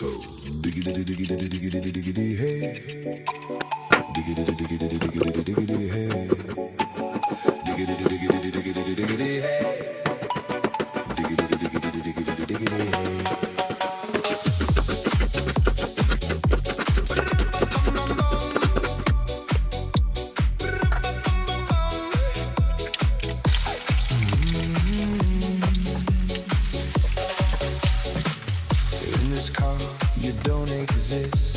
So diggity diggity diggity diggity hey, diggity diggity diggity diggity hey, diggity diggity diggity diggity hey, diggity diggity diggity diggity hey. In this car, you don't exist.